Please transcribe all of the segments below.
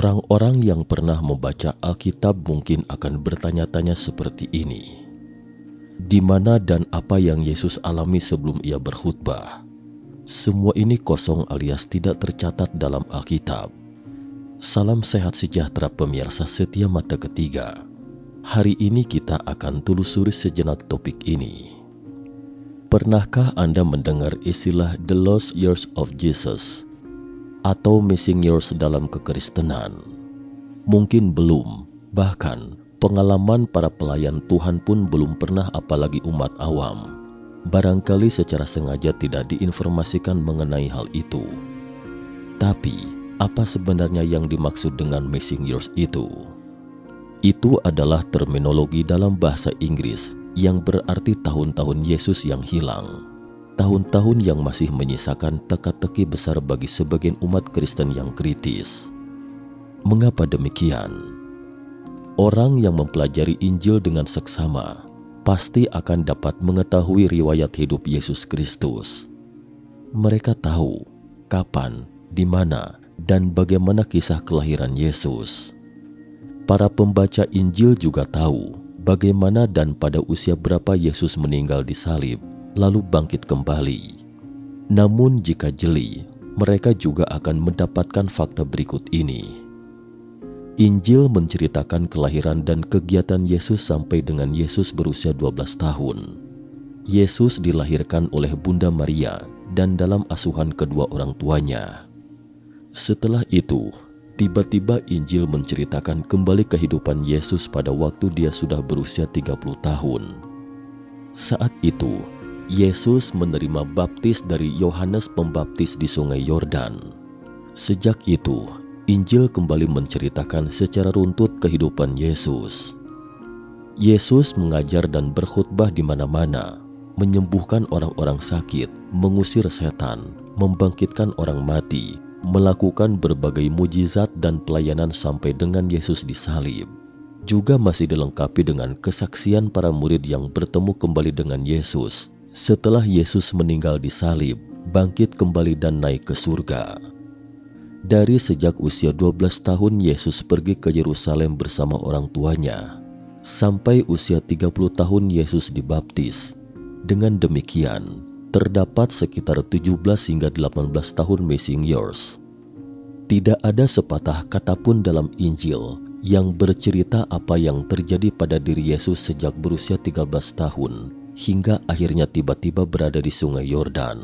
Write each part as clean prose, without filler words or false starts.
Orang-orang yang pernah membaca Alkitab mungkin akan bertanya-tanya seperti ini. Di mana dan apa yang Yesus alami sebelum ia berkhutbah? Semua ini kosong alias tidak tercatat dalam Alkitab. Salam sehat sejahtera pemirsa setia mata ketiga. Hari ini kita akan telusuri sejenak topik ini. Pernahkah Anda mendengar istilah The Lost Years of Jesus atau Missing Years dalam kekristenan? Mungkin belum, bahkan pengalaman para pelayan Tuhan pun belum pernah, apalagi umat awam. Barangkali secara sengaja tidak diinformasikan mengenai hal itu. Tapi, apa sebenarnya yang dimaksud dengan missing years itu? Itu adalah terminologi dalam bahasa Inggris yang berarti tahun-tahun Yesus yang hilang. Tahun-tahun yang masih menyisakan teka-teki besar bagi sebagian umat Kristen yang kritis. Mengapa demikian? Orang yang mempelajari Injil dengan seksama pasti akan dapat mengetahui riwayat hidup Yesus Kristus. Mereka tahu kapan, di mana, dan bagaimana kisah kelahiran Yesus. Para pembaca Injil juga tahu bagaimana dan pada usia berapa Yesus meninggal di salib, lalu bangkit kembali. Namun jika jeli, mereka juga akan mendapatkan fakta berikut ini. Injil menceritakan kelahiran dan kegiatan Yesus sampai dengan Yesus berusia 12 tahun. Yesus dilahirkan oleh Bunda Maria dan dalam asuhan kedua orang tuanya. Setelah itu, tiba-tiba Injil menceritakan kembali kehidupan Yesus pada waktu dia sudah berusia 30 tahun. Saat itu, Yesus menerima baptis dari Yohanes Pembaptis di Sungai Yordan. Sejak itu, Injil kembali menceritakan secara runtut kehidupan Yesus. Yesus mengajar dan berkhutbah di mana-mana, menyembuhkan orang-orang sakit, mengusir setan, membangkitkan orang mati, melakukan berbagai mujizat dan pelayanan sampai dengan Yesus disalib. Juga masih dilengkapi dengan kesaksian para murid yang bertemu kembali dengan Yesus setelah Yesus meninggal di salib, bangkit kembali dan naik ke surga. Dari sejak usia 12 tahun Yesus pergi ke Yerusalem bersama orang tuanya, sampai usia 30 tahun Yesus dibaptis. Dengan demikian, terdapat sekitar 17 hingga 18 tahun missing years. Tidak ada sepatah kata pun dalam Injil yang bercerita apa yang terjadi pada diri Yesus sejak berusia 13 tahun hingga akhirnya tiba-tiba berada di Sungai Yordan.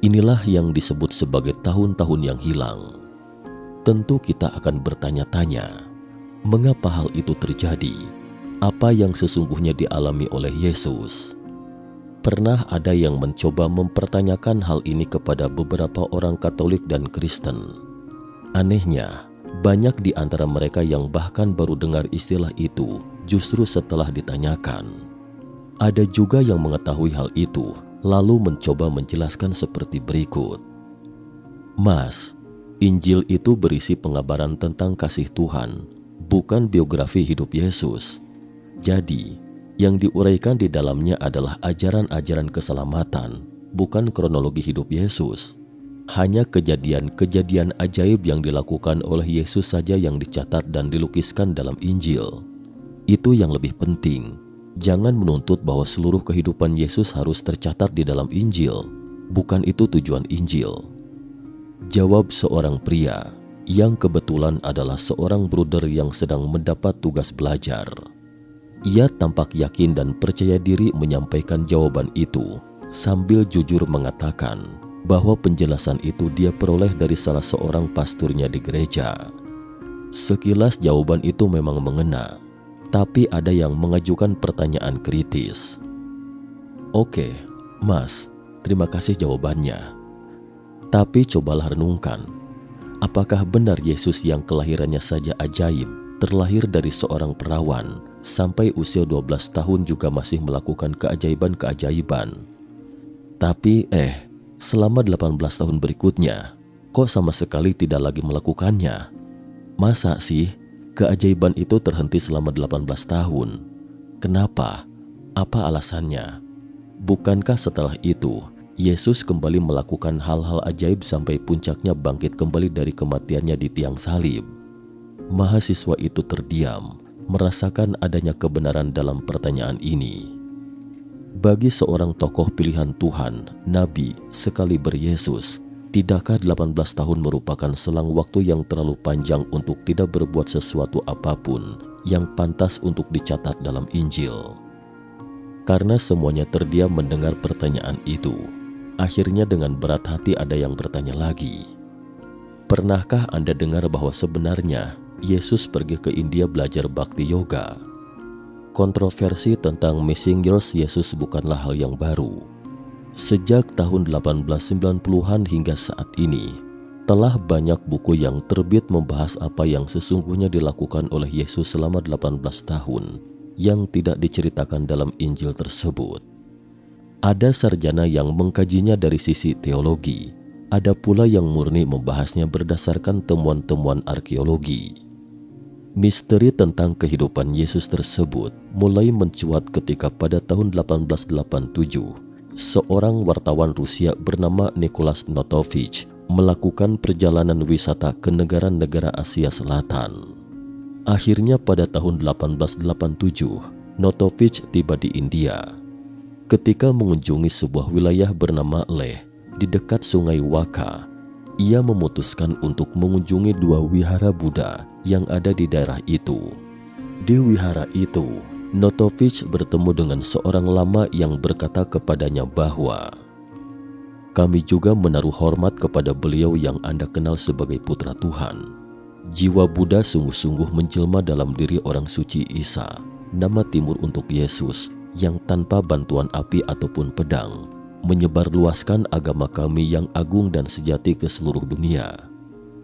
Inilah yang disebut sebagai tahun-tahun yang hilang. Tentu kita akan bertanya-tanya, mengapa hal itu terjadi? Apa yang sesungguhnya dialami oleh Yesus? Pernah ada yang mencoba mempertanyakan hal ini kepada beberapa orang Katolik dan Kristen. Anehnya, banyak di antara mereka yang bahkan baru dengar istilah itu justru setelah ditanyakan. Ada juga yang mengetahui hal itu, lalu mencoba menjelaskan seperti berikut. Mas, Injil itu berisi pengabaran tentang kasih Tuhan, bukan biografi hidup Yesus. Jadi, yang diuraikan di dalamnya adalah ajaran-ajaran keselamatan, bukan kronologi hidup Yesus. Hanya kejadian-kejadian ajaib yang dilakukan oleh Yesus saja yang dicatat dan dilukiskan dalam Injil. Itu yang lebih penting. Jangan menuntut bahwa seluruh kehidupan Yesus harus tercatat di dalam Injil. Bukan itu tujuan Injil. Jawab seorang pria yang kebetulan adalah seorang bruder yang sedang mendapat tugas belajar. Ia tampak yakin dan percaya diri menyampaikan jawaban itu sambil jujur mengatakan bahwa penjelasan itu dia peroleh dari salah seorang pasturnya di gereja. Sekilas jawaban itu memang mengena. Tapi ada yang mengajukan pertanyaan kritis. Oke, Mas, terima kasih jawabannya. Tapi cobalah renungkan, apakah benar Yesus yang kelahirannya saja ajaib, terlahir dari seorang perawan, sampai usia 12 tahun juga masih melakukan keajaiban-keajaiban? Tapi selama 18 tahun berikutnya, kok sama sekali tidak lagi melakukannya? Masa sih keajaiban itu terhenti selama 18 tahun? Kenapa? Apa alasannya? Bukankah setelah itu, Yesus kembali melakukan hal-hal ajaib sampai puncaknya bangkit kembali dari kematiannya di tiang salib? Mahasiswa itu terdiam, merasakan adanya kebenaran dalam pertanyaan ini. Bagi seorang tokoh pilihan Tuhan, Nabi, sekaliber Yesus, tidakkah 18 tahun merupakan selang waktu yang terlalu panjang untuk tidak berbuat sesuatu apapun yang pantas untuk dicatat dalam Injil? Karena semuanya terdiam mendengar pertanyaan itu, akhirnya dengan berat hati ada yang bertanya lagi. Pernahkah Anda dengar bahwa sebenarnya Yesus pergi ke India belajar bhakti yoga? Kontroversi tentang missing years Yesus bukanlah hal yang baru. Sejak tahun 1890-an hingga saat ini, telah banyak buku yang terbit membahas apa yang sesungguhnya dilakukan oleh Yesus selama 18 tahun yang tidak diceritakan dalam Injil tersebut. Ada sarjana yang mengkajinya dari sisi teologi, ada pula yang murni membahasnya berdasarkan temuan-temuan arkeologi. Misteri tentang kehidupan Yesus tersebut mulai mencuat ketika pada tahun 1887, seorang wartawan Rusia bernama Nicholas Notovich melakukan perjalanan wisata ke negara-negara Asia Selatan. Akhirnya pada tahun 1887, Notovich tiba di India. Ketika mengunjungi sebuah wilayah bernama Leh di dekat sungai Waka, ia memutuskan untuk mengunjungi dua wihara Buddha yang ada di daerah itu. Di wihara itu, Notovich bertemu dengan seorang lama yang berkata kepadanya bahwa, "Kami juga menaruh hormat kepada beliau yang Anda kenal sebagai putra Tuhan. Jiwa Buddha sungguh-sungguh menjelma dalam diri orang suci Isa, nama timur untuk Yesus, yang tanpa bantuan api ataupun pedang menyebarluaskan agama kami yang agung dan sejati ke seluruh dunia.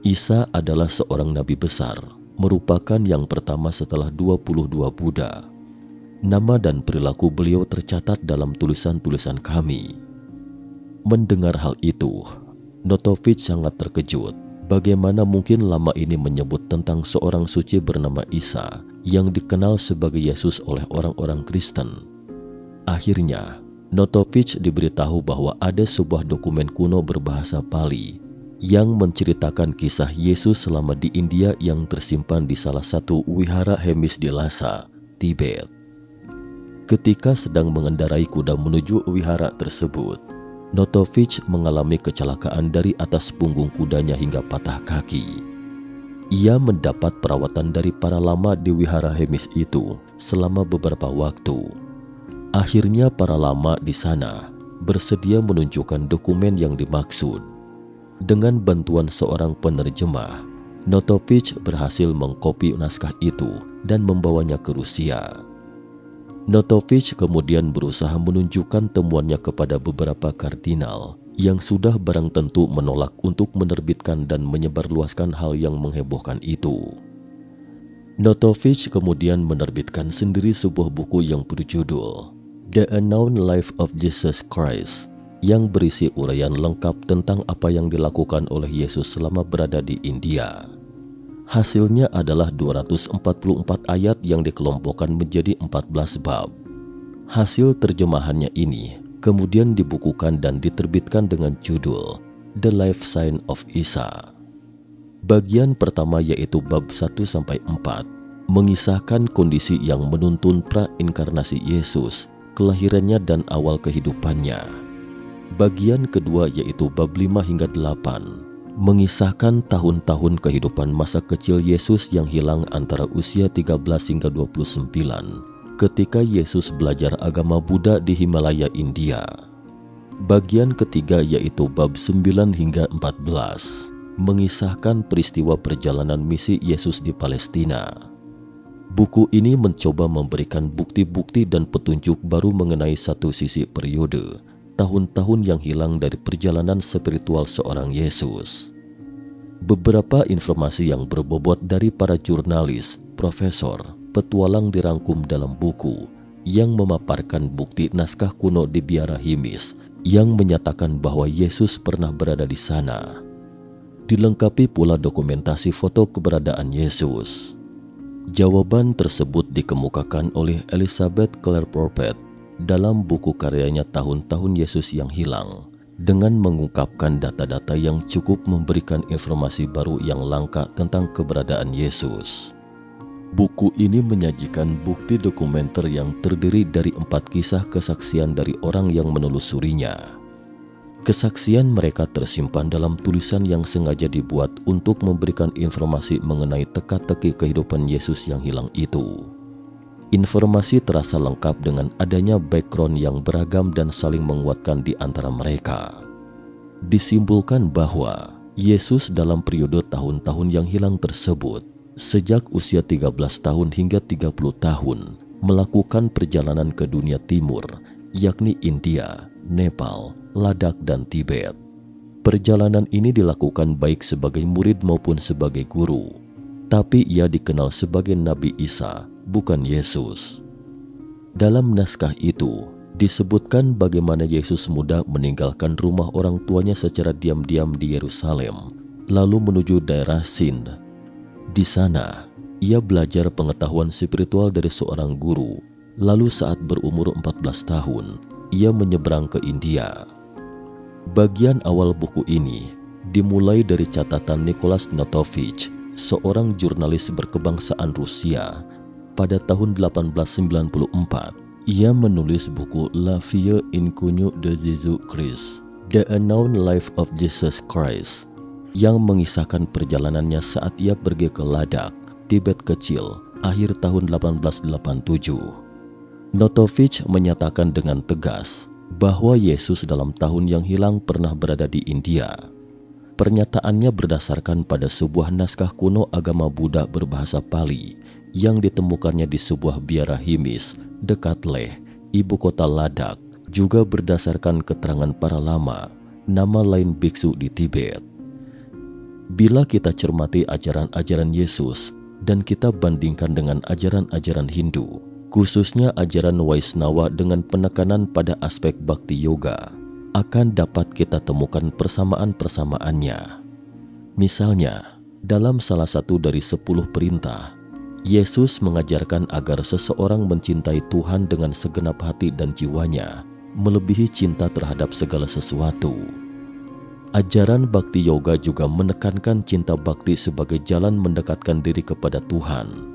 Isa adalah seorang nabi besar, merupakan yang pertama setelah 22 Buddha. Nama dan perilaku beliau tercatat dalam tulisan-tulisan kami." Mendengar hal itu, Notovich sangat terkejut. Bagaimana mungkin lama ini menyebut tentang seorang suci bernama Isa yang dikenal sebagai Yesus oleh orang-orang Kristen? Akhirnya, Notovich diberitahu bahwa ada sebuah dokumen kuno berbahasa Pali yang menceritakan kisah Yesus selama di India yang tersimpan di salah satu wihara Hemis di Lhasa, Tibet. Ketika sedang mengendarai kuda menuju wihara tersebut, Notovich mengalami kecelakaan dari atas punggung kudanya hingga patah kaki. Ia mendapat perawatan dari para lama di wihara Hemis itu selama beberapa waktu. Akhirnya para lama di sana bersedia menunjukkan dokumen yang dimaksud. Dengan bantuan seorang penerjemah, Notovich berhasil mengkopi naskah itu dan membawanya ke Rusia. Notovich kemudian berusaha menunjukkan temuannya kepada beberapa kardinal yang sudah barang tentu menolak untuk menerbitkan dan menyebarluaskan hal yang menghebohkan itu. Notovich kemudian menerbitkan sendiri sebuah buku yang berjudul The Unknown Life of Jesus Christ, yang berisi uraian lengkap tentang apa yang dilakukan oleh Yesus selama berada di India. Hasilnya adalah 244 ayat yang dikelompokkan menjadi 14 bab. Hasil terjemahannya ini kemudian dibukukan dan diterbitkan dengan judul The Life Sign of Isa. Bagian pertama yaitu bab 1-4 mengisahkan kondisi yang menuntun prainkarnasi Yesus, kelahirannya dan awal kehidupannya. Bagian kedua yaitu bab 5-8 mengisahkan tahun-tahun kehidupan masa kecil Yesus yang hilang antara usia 13 hingga 29 ketika Yesus belajar agama Buddha di Himalaya, India. Bagian ketiga yaitu bab 9-14 mengisahkan peristiwa perjalanan misi Yesus di Palestina. Buku ini mencoba memberikan bukti-bukti dan petunjuk baru mengenai satu sisi periode tahun-tahun yang hilang dari perjalanan spiritual seorang Yesus. Beberapa informasi yang berbobot dari para jurnalis, profesor, petualang dirangkum dalam buku yang memaparkan bukti naskah kuno di biara Himis yang menyatakan bahwa Yesus pernah berada di sana. Dilengkapi pula dokumentasi foto keberadaan Yesus. Jawaban tersebut dikemukakan oleh Elizabeth Clare Prophet dalam buku karyanya Tahun-Tahun Yesus yang Hilang dengan mengungkapkan data-data yang cukup memberikan informasi baru yang langka tentang keberadaan Yesus. Buku ini menyajikan bukti dokumenter yang terdiri dari 4 kisah kesaksian dari orang yang menelusurinya. Kesaksian mereka tersimpan dalam tulisan yang sengaja dibuat untuk memberikan informasi mengenai teka-teki kehidupan Yesus yang hilang itu. Informasi terasa lengkap dengan adanya background yang beragam dan saling menguatkan di antara mereka. Disimpulkan bahwa Yesus dalam periode tahun-tahun yang hilang tersebut, sejak usia 13 tahun hingga 30 tahun, melakukan perjalanan ke dunia timur, yakni India, Nepal, Ladakh, dan Tibet. Perjalanan ini dilakukan baik sebagai murid maupun sebagai guru, tapi ia dikenal sebagai Nabi Isa, bukan Yesus. Dalam naskah itu disebutkan bagaimana Yesus muda meninggalkan rumah orang tuanya secara diam-diam di Yerusalem, lalu menuju daerah Sind. Di sana, ia belajar pengetahuan spiritual dari seorang guru, lalu saat berumur 14 tahun, ia menyeberang ke India. Bagian awal buku ini dimulai dari catatan Nicholas Notovich, seorang jurnalis berkebangsaan Rusia. Pada tahun 1894, ia menulis buku La Vie Inconnue de Jésus Christ, The Unknown Life of Jesus Christ, yang mengisahkan perjalanannya saat ia pergi ke Ladakh, Tibet kecil, akhir tahun 1887. Notovich menyatakan dengan tegas bahwa Yesus dalam tahun yang hilang pernah berada di India. Pernyataannya berdasarkan pada sebuah naskah kuno agama Buddha berbahasa Pali yang ditemukannya di sebuah biara Himis dekat Leh, ibu kota Ladakh, juga berdasarkan keterangan para lama, nama lain biksu di Tibet. Bila kita cermati ajaran-ajaran Yesus dan kita bandingkan dengan ajaran-ajaran Hindu, khususnya ajaran Vaishnava dengan penekanan pada aspek bhakti yoga, akan dapat kita temukan persamaan-persamaannya. Misalnya, dalam salah satu dari 10 perintah, Yesus mengajarkan agar seseorang mencintai Tuhan dengan segenap hati dan jiwanya, melebihi cinta terhadap segala sesuatu. Ajaran bhakti yoga juga menekankan cinta bhakti sebagai jalan mendekatkan diri kepada Tuhan.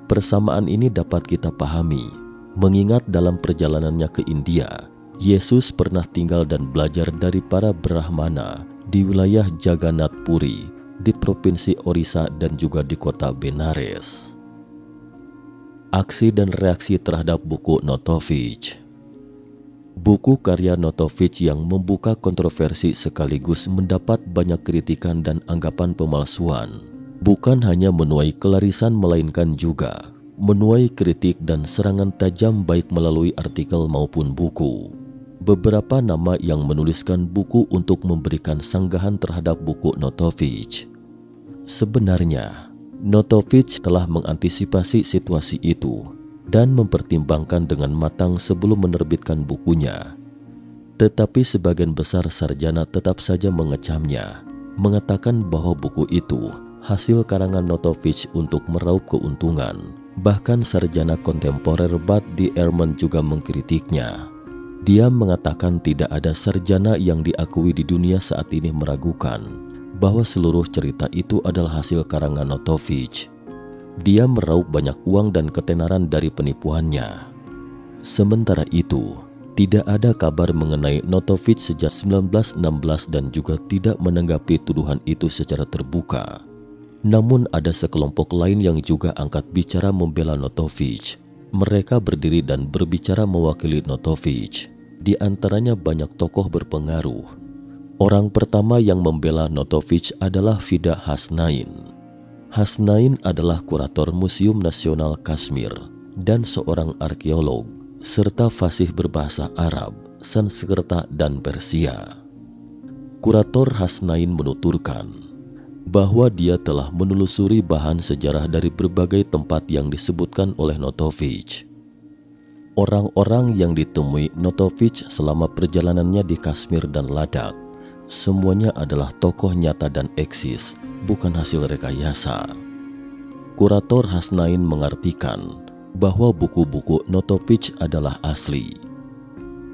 Persamaan ini dapat kita pahami, mengingat dalam perjalanannya ke India, Yesus pernah tinggal dan belajar dari para Brahmana di wilayah Jagannath Puri, di provinsi Orissa dan juga di kota Benares. Aksi dan reaksi terhadap buku Notovich. Buku karya Notovich yang membuka kontroversi sekaligus mendapat banyak kritikan dan anggapan pemalsuan, bukan hanya menuai kelarisan melainkan juga menuai kritik dan serangan tajam baik melalui artikel maupun buku. Beberapa nama yang menuliskan buku untuk memberikan sanggahan terhadap buku Notovich. Sebenarnya, Notovich telah mengantisipasi situasi itu dan mempertimbangkan dengan matang sebelum menerbitkan bukunya. Tetapi sebagian besar sarjana tetap saja mengecamnya, mengatakan bahwa buku itu hasil karangan Notovich untuk meraup keuntungan. Bahkan sarjana kontemporer Bud D. Ehrman juga mengkritiknya. Dia mengatakan tidak ada sarjana yang diakui di dunia saat ini meragukan bahwa seluruh cerita itu adalah hasil karangan Notovich. Dia meraup banyak uang dan ketenaran dari penipuannya. Sementara itu, tidak ada kabar mengenai Notovich sejak 1916 dan juga tidak menanggapi tuduhan itu secara terbuka. Namun ada sekelompok lain yang juga angkat bicara membela Notovich. Mereka berdiri dan berbicara mewakili Notovich. Di antaranya banyak tokoh berpengaruh. Orang pertama yang membela Notovich adalah Vida Hasnain. Hasnain adalah kurator Museum Nasional Kashmir dan seorang arkeolog, serta fasih berbahasa Arab, Sanskerta, dan Persia. Kurator Hasnain menuturkan bahwa dia telah menelusuri bahan sejarah dari berbagai tempat yang disebutkan oleh Notovich. Orang-orang yang ditemui Notovich selama perjalanannya di Kashmir dan Ladakh semuanya adalah tokoh nyata dan eksis, bukan hasil rekayasa. Kurator Hasnain mengartikan bahwa buku-buku Notovich adalah asli.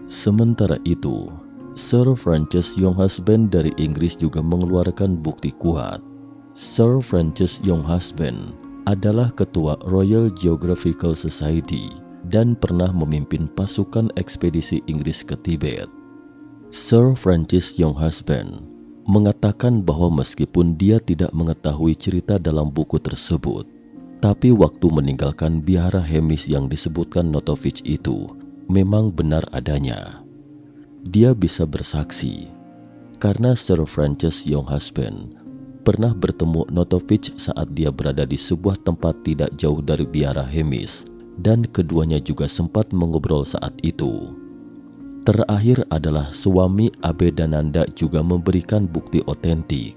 Sementara itu, Sir Francis Younghusband dari Inggris juga mengeluarkan bukti kuat. Sir Francis Younghusband adalah ketua Royal Geographical Society dan pernah memimpin pasukan ekspedisi Inggris ke Tibet. Sir Francis Younghusband mengatakan bahwa meskipun dia tidak mengetahui cerita dalam buku tersebut, tapi waktu meninggalkan biara Hemis yang disebutkan Notovich itu memang benar adanya. Dia bisa bersaksi karena Sir Francis Younghusband pernah bertemu Notovich saat dia berada di sebuah tempat tidak jauh dari biara Hemis, dan keduanya juga sempat mengobrol saat itu. Terakhir adalah suami Abhedananda juga memberikan bukti otentik.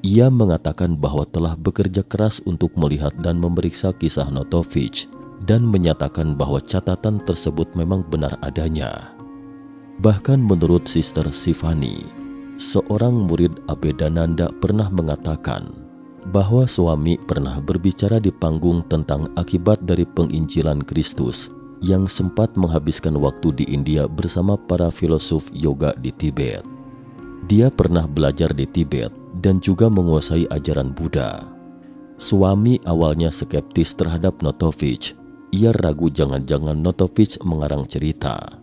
Ia mengatakan bahwa telah bekerja keras untuk melihat dan memeriksa kisah Notovich dan menyatakan bahwa catatan tersebut memang benar adanya. Bahkan menurut Sister Sivani, seorang murid Abhedananda pernah mengatakan bahwa suami pernah berbicara di panggung tentang akibat dari penginjilan Kristus yang sempat menghabiskan waktu di India bersama para filosof yoga di Tibet. Dia pernah belajar di Tibet dan juga menguasai ajaran Buddha. Suami awalnya skeptis terhadap Notovich. Ia ragu jangan-jangan Notovich mengarang cerita.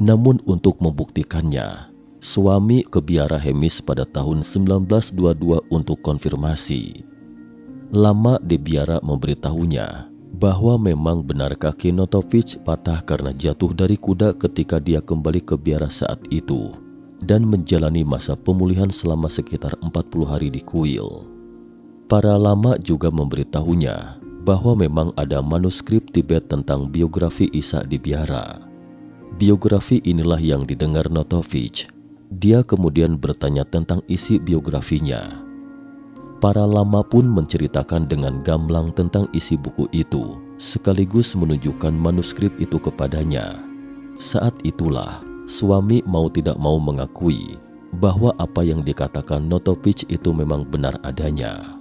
Namun untuk membuktikannya, suami ke biara Hemis pada tahun 1922 untuk konfirmasi. Lama di biara memberitahunya bahwa memang benar kaki Notovich patah karena jatuh dari kuda ketika dia kembali ke biara saat itu dan menjalani masa pemulihan selama sekitar 40 hari di kuil. Para lama juga memberitahunya bahwa memang ada manuskrip Tibet tentang biografi Isa di biara. Biografi inilah yang didengar Notovich. Dia kemudian bertanya tentang isi biografinya. Para lama pun menceritakan dengan gamblang tentang isi buku itu, sekaligus menunjukkan manuskrip itu kepadanya. Saat itulah, suami mau tidak mau mengakui bahwa apa yang dikatakan Notovich itu memang benar adanya.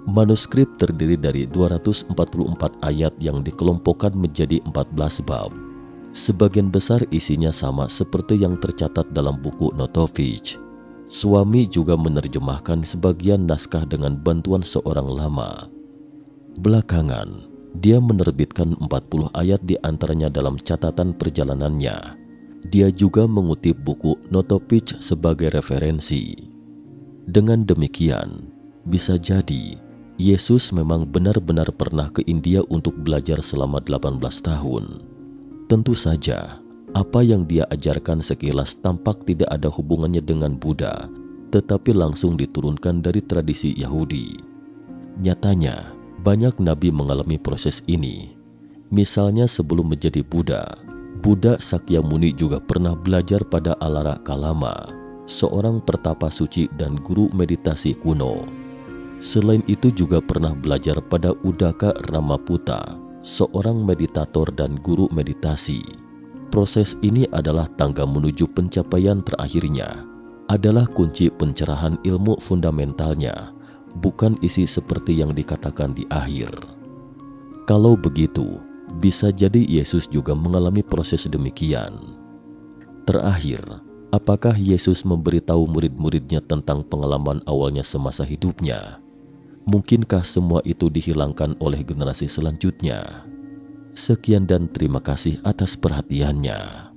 Manuskrip terdiri dari 244 ayat yang dikelompokkan menjadi 14 bab. Sebagian besar isinya sama seperti yang tercatat dalam buku Notovich. Suami juga menerjemahkan sebagian naskah dengan bantuan seorang lama. Belakangan, dia menerbitkan 40 ayat di antaranya dalam catatan perjalanannya. Dia juga mengutip buku Notovich sebagai referensi. Dengan demikian, bisa jadi Yesus memang benar-benar pernah ke India untuk belajar selama 18 tahun. Tentu saja, apa yang dia ajarkan sekilas tampak tidak ada hubungannya dengan Buddha, tetapi langsung diturunkan dari tradisi Yahudi. Nyatanya, banyak nabi mengalami proses ini. Misalnya sebelum menjadi Buddha, Buddha Sakyamuni juga pernah belajar pada Alara Kalama, seorang pertapa suci dan guru meditasi kuno. Selain itu juga pernah belajar pada Udaka Ramaputa, seorang meditator dan guru meditasi. Proses ini adalah tangga menuju pencapaian terakhirnya, adalah kunci pencerahan ilmu fundamentalnya, bukan isi seperti yang dikatakan di akhir. Kalau begitu, bisa jadi Yesus juga mengalami proses demikian. Terakhir, apakah Yesus memberitahu murid-muridnya tentang pengalaman awalnya semasa hidupnya? Mungkinkah semua itu dihilangkan oleh generasi selanjutnya? Sekian dan terima kasih atas perhatiannya.